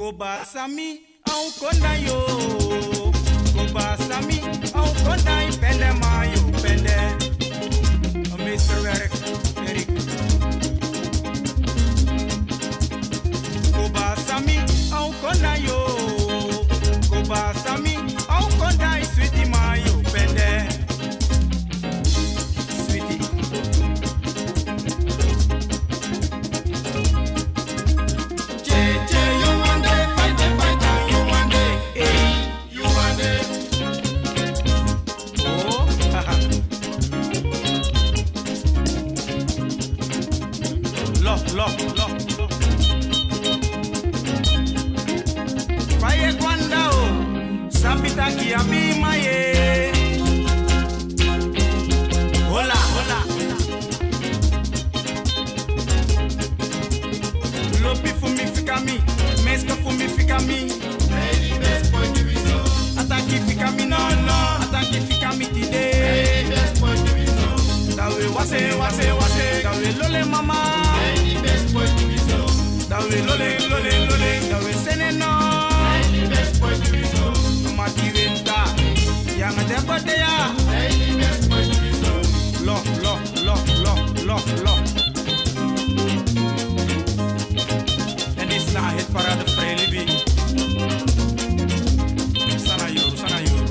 Koba Sami, au konda yo. Koba Sami, au konda pende mayo pende. Mr. Eric. Koba Sami, au konda yo. Koba Sami, au konda sweetie mayo pende. Sweetie. Lo. Faye kwanda o, sapita ki abima ye. Hola. Lopi fumi fika mi, meska fumi fika mi. Lady best boy diviso. Ataki fika mi no, ataki fika mi tide. Lady best boy diviso. Dawe wase. Dawe lole mama. Lady best boy diviso. Dawe lole. Dawe sene no. Lady best boy diviso. Mati venta. Yang depote ya. Lady best boy diviso. Lo. En dit is na het parade Vrij Libi. Sana Yoro.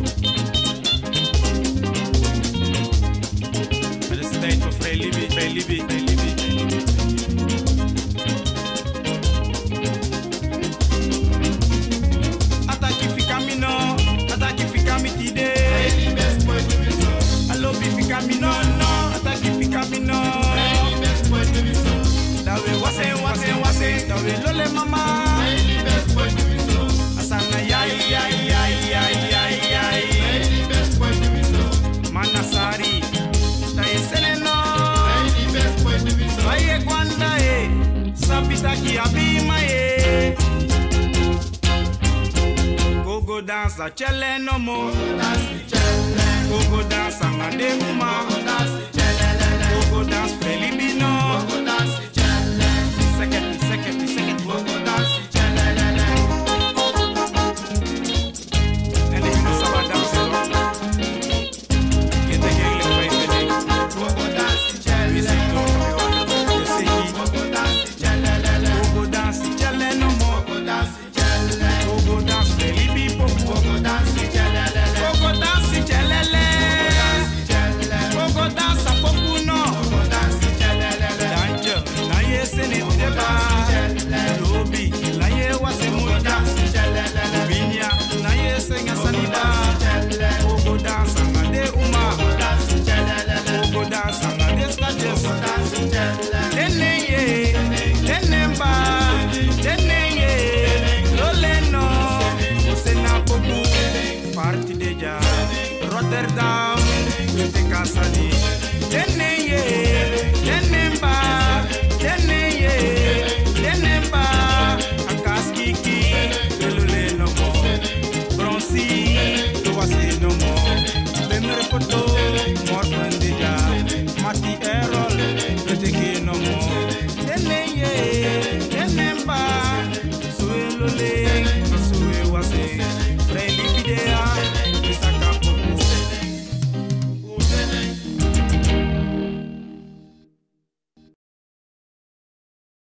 Het is tijd voor Vrij Libi. Ataki fika mi tide. Lady best boy diviso. Alobi fika mi no. Ataki fika mi no. Lady best boy diviso. Dawe wase. Dawe lole mama. Lady best boy diviso. Asana yai. Lady best boy diviso. Manasari. Tae seleno. Lady best boy diviso. Faye kwanda e. Sapita ki abima e. Gogo dansa chele no mo. Gogo dansa ngade uma. Gogo dance felibino. Second. En ik moet samen dansen. Get the gang in the Gogo dance chele no mo. Gogo dance felibi popo. Gogo dance chelele. Gogo dance popo no. Danger, na ye sene deba. Lobi, na ye wase muda. Binya, na ye senga sanida. Gogo dance ngade uma. Gogo dance ngade skajes. Deneye, denemba, deneye. Loleno, usena popo. Parti deja, Rotterdam, te kasani. Deneye, denemba, denemba. Akaskiki, loleno mo. Bronsi, tuwasi no mo. Bemere foto, morfan deja. Mati erol, te no mo. Deneye, denemba. Suwe lole, suwe wase. Vrij Libi dea.